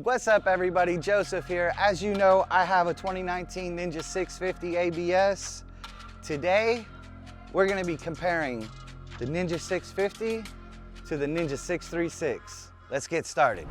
What's up everybody, Joseph here. As you know, I have a 2019 Ninja 650 ABS. Today, we're gonna be comparing the Ninja 650 to the Ninja 636. Let's get started.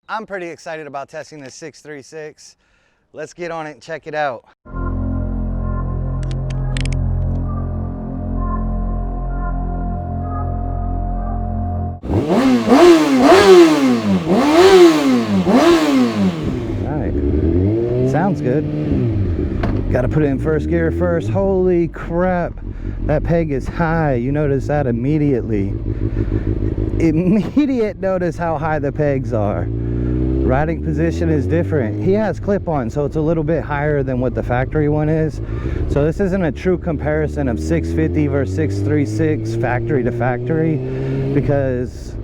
I'm pretty excited about testing this 636. Let's get on it and check it out. All right, sounds good. Got to put it in first gear first. Holy crap, that peg is high. You notice that immediately. Immediate notice how high the pegs are. Riding position is different. He has clip-on, so it's a little bit higher than what the factory one is. So this isn't a true comparison of 650 versus 636 factory to factory, because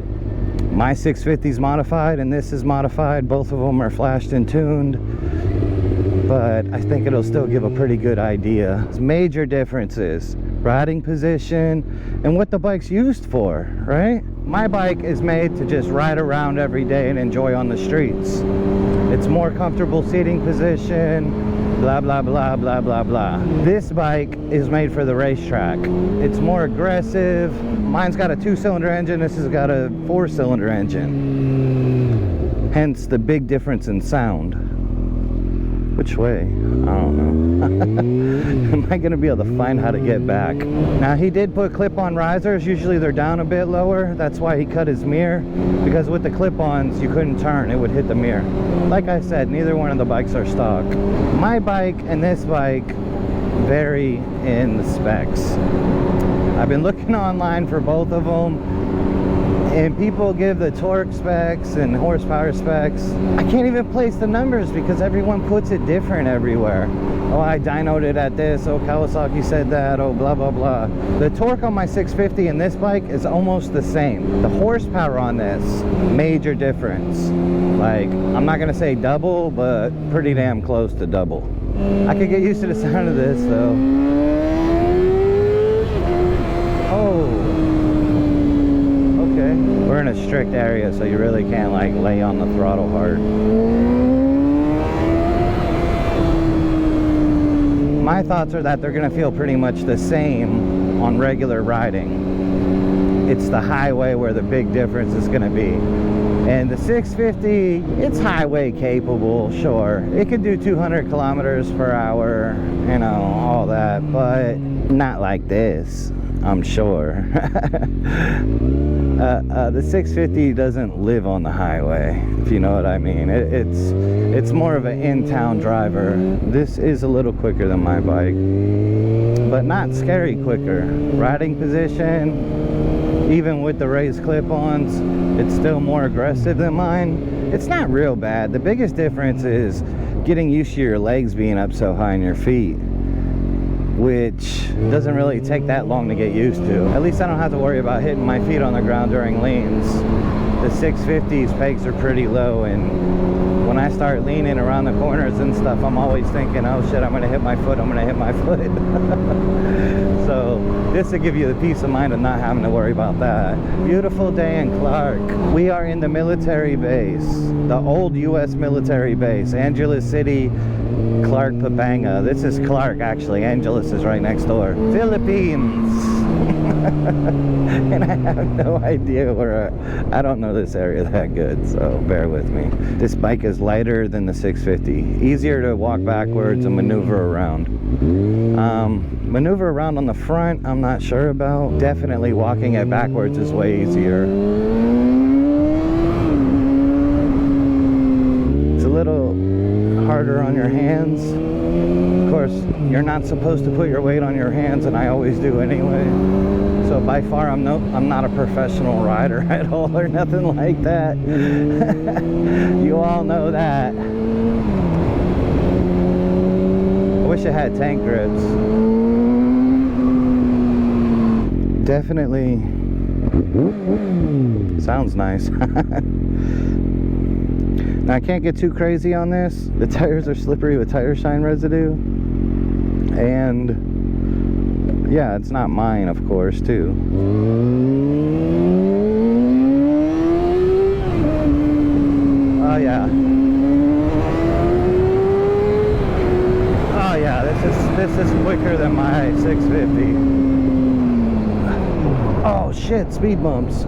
my 650 is modified and this is modified. Both of them are flashed and tuned, but I think it'll still give a pretty good idea. It's major differences. Riding position and what the bike's used for, right? My bike is made to just ride around every day and enjoy on the streets. It's more comfortable seating position, blah, blah, blah, blah, blah, blah. This bike is made for the racetrack. It's more aggressive. Mine's got a 2-cylinder engine. This has got a 4-cylinder engine. Hence the big difference in sound. Which way? I don't know. Am I going to be able to find how to get back? Now, he did put clip-on risers. Usually they're down a bit lower. That's why he cut his mirror, because with the clip-ons you couldn't turn. It would hit the mirror. Like I said, neither one of the bikes are stock. My bike and this bike vary in the specs. I've been looking online for both of them, and people give the torque specs and horsepower specs. I can't even place the numbers because everyone puts it different everywhere. Oh, I dynoed it at this. Oh, Kawasaki said that. Oh, blah, blah, blah. The torque on my 650 and this bike is almost the same. The horsepower on this, major difference. Like, I'm not gonna say double, but pretty damn close to double. I could get used to the sound of this though. Oh. We're in a strict area, so you really can't like lay on the throttle hard. My thoughts are that they're gonna feel pretty much the same on regular riding. It's the highway where the big difference is gonna be. And the 650, it's highway capable, sure. It could do 200 kilometers per hour, you know, all that, but not like this, I'm sure. The 650 doesn't live on the highway, if you know what I mean. It's more of an in-town driver. This is a little quicker than my bike, but not scary quicker. Riding position, even with the raised clip-ons, it's still more aggressive than mine. It's not real bad. The biggest difference is getting used to your legs being up so high on your feet, which doesn't really take that long to get used to. At least I don't have to worry about hitting my feet on the ground during leans. The 650's pegs are pretty low, and when I start leaning around the corners and stuff, I'm always thinking, oh shit, I'm gonna hit my foot, I'm gonna hit my foot. So this will give you the peace of mind of not having to worry about that. Beautiful day in Clark. We are in the military base, the old US military base, Angeles City, Clark, Papanga. This is Clark, actually. Angeles is right next door. Philippines. And I have no idea where I don't know this area that good, so bear with me. This bike is lighter than the 650. Easier to walk backwards and maneuver around. Maneuver around on the front, I'm not sure about. Definitely walking it backwards is way easier. It's a little harder on your hands. course, you're not supposed to put your weight on your hands, and I always do anyway. So by far, I'm not a professional rider at all or nothing like that. You all know that. I wish I had tank grips. Definitely sounds nice. Now I can't get too crazy on this. The tires are slippery with tire shine residue, and yeah, it's not mine, of course, too. Oh yeah. Oh yeah, this is quicker than my 650. Oh shit, speed bumps.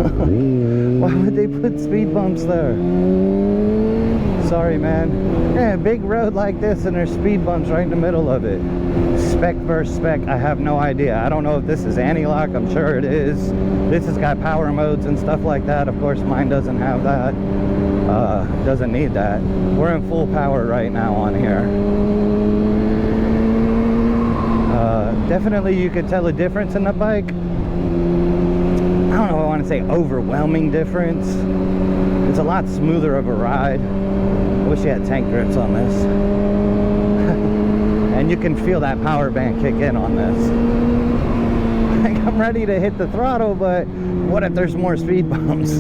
Why would they put speed bumps there? Sorry, man. Yeah, a big road like this and there's speed bumps right in the middle of it. Spec versus spec, I have no idea. I don't know if this is anti-lock, I'm sure it is. This has got power modes and stuff like that. Of course, mine doesn't have that. Doesn't need that. We're in full power right now on here. Definitely you could tell a difference in the bike. I don't know if I want to say overwhelming difference. It's a lot smoother of a ride. I wish you had tank grips on this. And you can feel that power band kick in on this. Like, I'm ready to hit the throttle, but what if there's more speed bumps?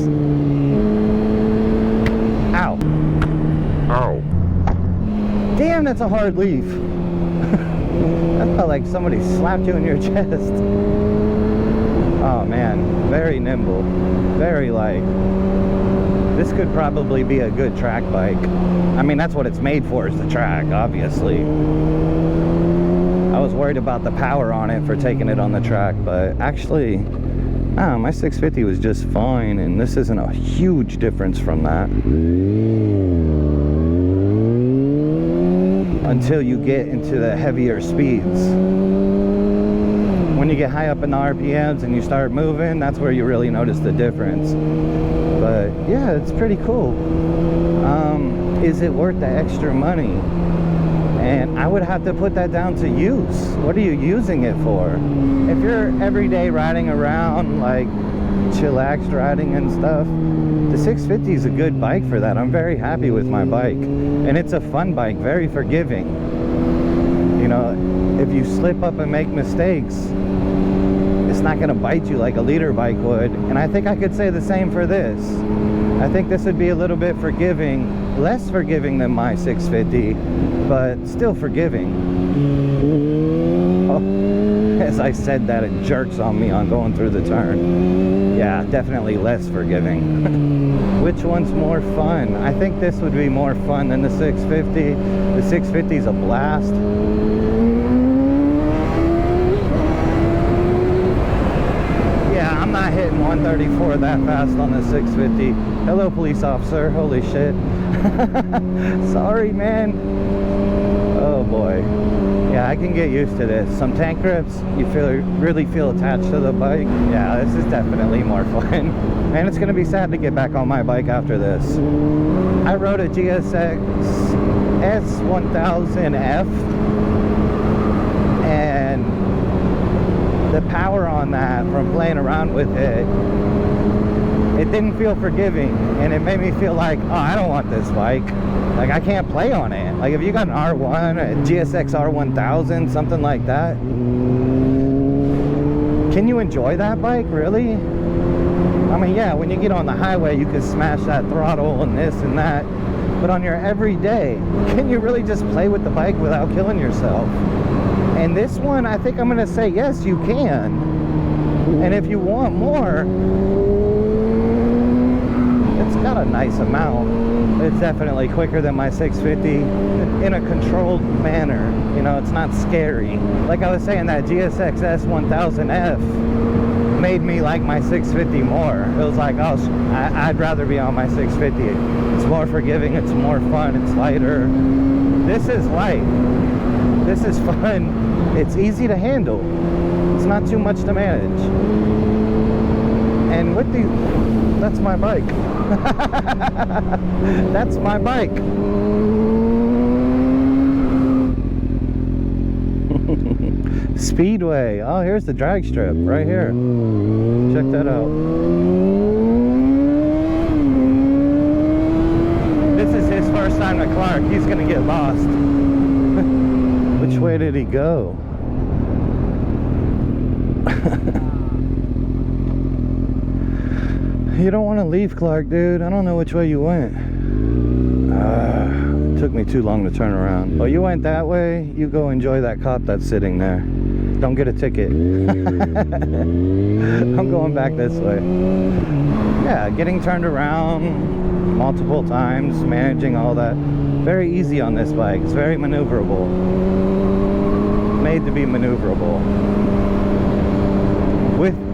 Ow. Ow. Damn, that's a hard leaf. That felt like somebody slapped you in your chest. Oh man, very nimble, very light. This could probably be a good track bike. I mean, that's what it's made for, is the track, obviously. I was worried about the power on it for taking it on the track, but actually, my 650 was just fine, and this isn't a huge difference from that. Until you get into the heavier speeds. When you get high up in the RPMs and you start moving, that's where you really notice the difference. But yeah, it's pretty cool. Is it worth the extra money? And I would have to put that down to use. What are you using it for? If you're everyday riding around, like chillaxed riding and stuff, the 650 is a good bike for that. I'm very happy with my bike. And it's a fun bike, very forgiving. You know, if you slip up and make mistakes, it's not going to bite you like a leader bike would. And I think I could say the same for this. I think this would be a little bit forgiving, less forgiving than my 650, but still forgiving. Oh, as I said that, it jerks on me on going through the turn. Yeah, definitely less forgiving. Which one's more fun? I think this would be more fun than the 650. The 650 is a blast. I'm not hitting 134 that fast on the 650. Hello, police officer. Holy shit. Sorry, man. Oh boy. Yeah, I can get used to this. Some tank grips, you really feel attached to the bike. Yeah, this is definitely more fun. And it's gonna be sad to get back on my bike after this. I rode a GSX S1000F, and the power on that from playing around with it, it didn't feel forgiving, and it made me feel like, oh, I don't want this bike. Like, I can't play on it. Like, if you got an R1, a GSX R1000, something like that, can you enjoy that bike, really? I mean, yeah, when you get on the highway, you can smash that throttle and this and that, but on your everyday, can you really just play with the bike without killing yourself? And this one, I think I'm gonna say, yes, you can. And if you want more, it's got a nice amount. It's definitely quicker than my 650 in a controlled manner. You know, it's not scary. Like I was saying, that GSX S1000F made me like my 650 more. It was like, oh, I'd rather be on my 650. It's more forgiving, it's more fun, it's lighter. This is light. This is fun. It's easy to handle. It's not too much to manage. And with the, that's my bike. That's my bike. Speedway. Oh, here's the drag strip right here. Check that out. This is his first time to Clark. He's gonna get lost. Which way did he go? You don't want to leave Clark, dude. I don't know which way you went. Took me too long to turn around. Oh, you went that way? You go enjoy that cop that's sitting there. Don't get a ticket. I'm going back this way. Yeah, getting turned around multiple times, managing all that. Very easy on this bike. It's very maneuverable. Made to be maneuverable.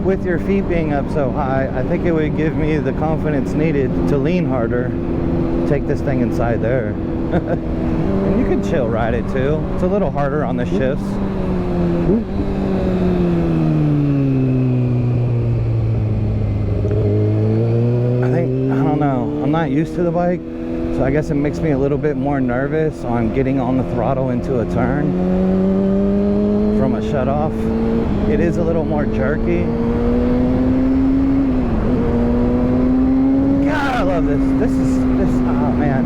With your feet being up so high, I think it would give me the confidence needed to lean harder, take this thing inside there. And you can chill ride it too. It's a little harder on the shifts. I don't know, I'm not used to the bike, so I guess it makes me a little bit more nervous on getting on the throttle into a turn from a shut off. It is a little more jerky. God, I love this. This, oh man.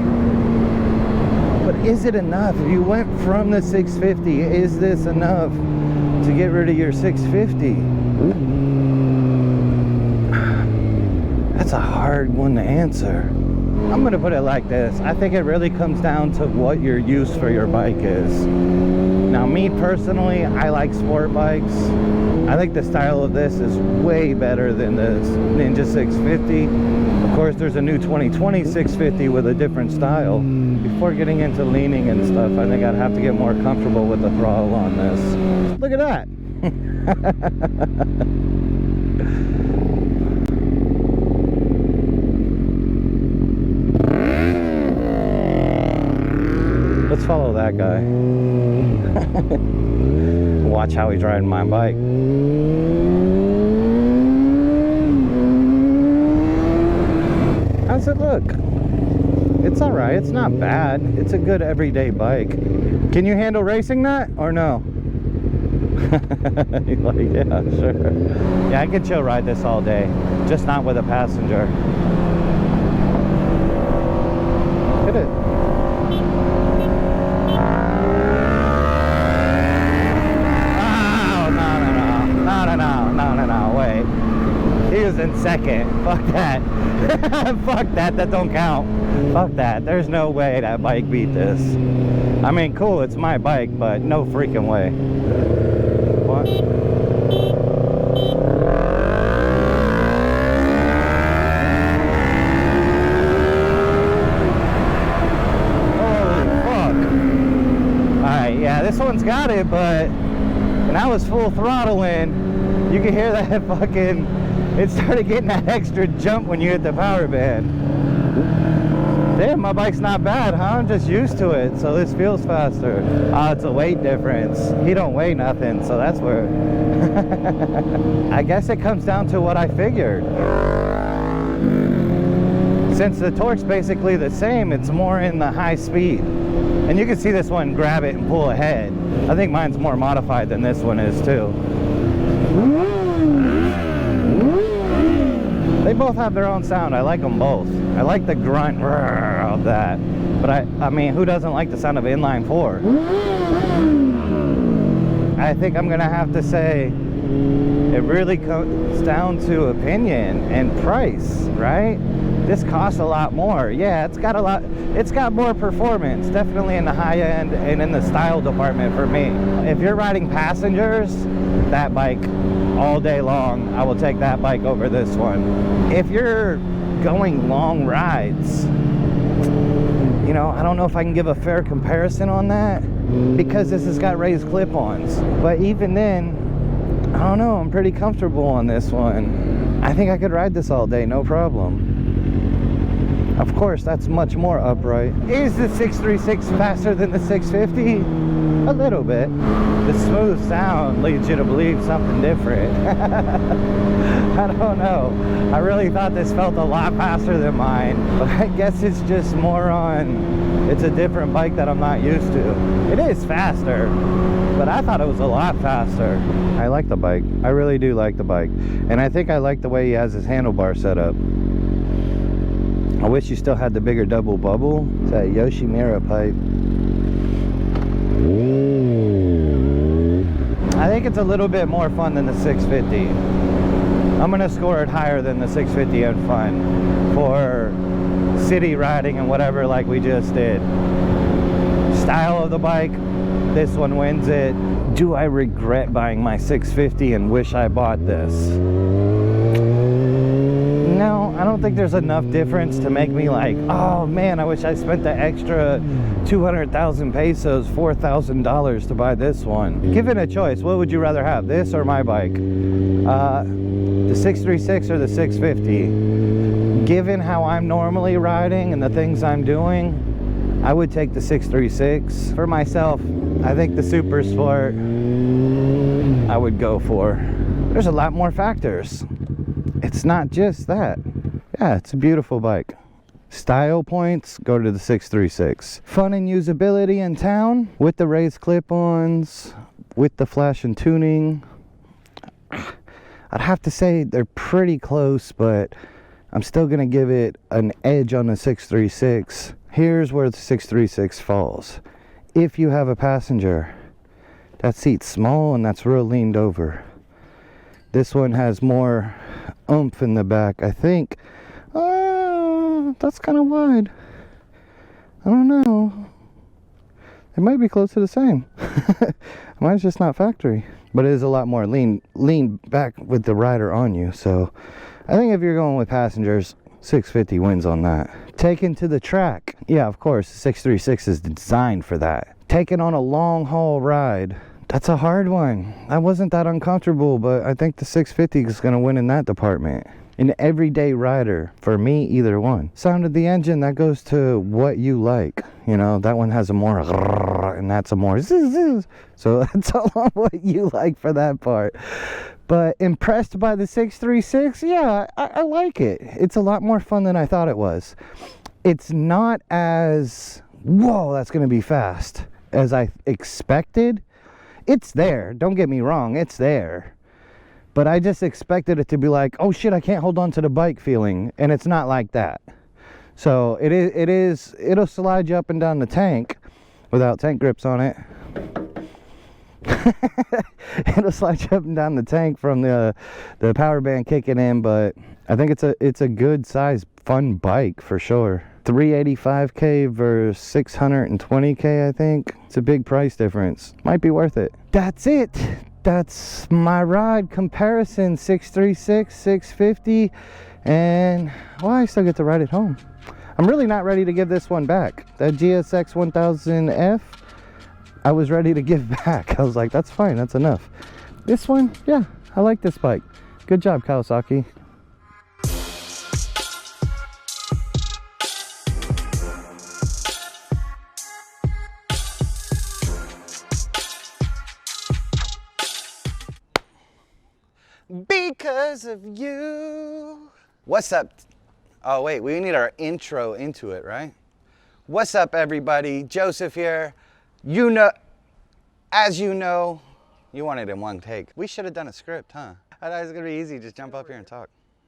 But is it enough? If you went from the 650, is this enough to get rid of your 650? That's a hard one to answer. I'm gonna put it like this. I think it really comes down to what your use for your bike is. Now, me personally, I like sport bikes. I think the style of this is way better than the Ninja 650. Of course, there's a new 2020 650 with a different style. Before getting into leaning and stuff, I think I'd have to get more comfortable with the throttle on this. Look at that. Let's follow that guy. Watch how he's riding my bike. How's it look? It's alright, it's not bad. It's a good everyday bike. Can you handle racing that or no? You're like, yeah, sure. Yeah, I could chill ride this all day, just not with a passenger. Hit it. He was in second. Fuck that. Fuck that. That don't count. Fuck that. There's no way that bike beat this. I mean, cool, it's my bike, but no freaking way. What? Holy fuck. Alright, yeah, this one's got it, but when I was full throttling, you can hear that fucking... It started getting that extra jump when you hit the power band. Damn, my bike's not bad, huh? I'm just used to it, so this feels faster. Oh, it's a weight difference. He don't weigh nothing, so that's where... I guess it comes down to what I figured. Since the torque's basically the same, it's more in the high speed. And you can see this one grab it and pull ahead. I think mine's more modified than this one is too. They both have their own sound. I like them both. I like the grunt of that. But I mean, who doesn't like the sound of inline 4? I think I'm gonna have to say it really comes down to opinion and price, right? This costs a lot more. Yeah, it's got more performance, definitely in the high end and in the style department for me. If you're riding passengers, that bike all day long, I will take that bike over this one. If you're going long rides, you know, I don't know if I can give a fair comparison on that because this has got raised clip-ons. But even then, I don't know, I'm pretty comfortable on this one. I think I could ride this all day, no problem. Of course, that's much more upright. Is the 636 faster than the 650? A little bit. The smooth sound leads you to believe something different. I don't know. I really thought this felt a lot faster than mine, but I guess it's just more on, it's a different bike that I'm not used to. It is faster, but I thought it was a lot faster. I like the bike. I really do like the bike. And I think I like the way he has his handlebar set up. I wish you still had the bigger double bubble. It's that Yoshimura pipe. I think it's a little bit more fun than the 650. I'm gonna score it higher than the 650 in fun for city riding and whatever, like we just did. Style of the bike, this one wins it. Do I regret buying my 650 and wish I bought this? No, I don't think there's enough difference to make me like, oh man, I wish I spent the extra 200,000 pesos, $4,000 to buy this one. Given a choice, what would you rather have, this or my bike? The 636 or the 650? Given how I'm normally riding and the things I'm doing, I would take the 636. For myself, I think the Super Sport I would go for. There's a lot more factors. It's not just that. Yeah, it's a beautiful bike. Style points, go to the 636. Fun and usability in town with the raised clip-ons, with the flash and tuning. I'd have to say they're pretty close, but I'm still gonna give it an edge on the 636. Here's where the 636 falls. If you have a passenger, that seat's small and that's real leaned over. This one has more oomph in the back, I think. That's kind of wide. I don't know. It might be close to the same. Mine's just not factory, but it is a lot more lean back with the rider on you. So I think if you're going with passengers, 650 wins on that. Taken to the track, yeah, of course, the 636 is designed for that. Taken on a long haul ride, that's a hard one. That wasn't that uncomfortable, but I think the 650 is going to win in that department. An everyday rider, for me, either one. Sound of the engine, that goes to what you like. You know, that one has a more and that's a more zzz. So that's all on what you like for that part. But impressed by the 636, yeah, I like it. It's a lot more fun than I thought it was. It's not as, whoa, that's going to be fast, as I expected. It's there, don't get me wrong, it's there. But I just expected it to be like, oh shit, I can't hold on to the bike feeling, and it's not like that. So it'll slide you up and down the tank without tank grips on it. It'll slide you up and down the tank from the power band kicking in, but I think it's a good size fun bike for sure. 385k versus 620k, I think. It's a big price difference. Might be worth it. That's it. That's my ride comparison. 636, 650, and well, I still get to ride it home. I'm really not ready to give this one back. That GSX 1000F, I was ready to give back. I was like, that's fine, that's enough. This one, yeah, I like this bike. Good job, Kawasaki. Because of you. What's up? Oh wait, we need our intro into it, right? What's up, everybody? Joseph here. You know, as you know, you wanted it in one take. We should have done a script, huh? I thought it was gonna be easy, just jump up here and talk.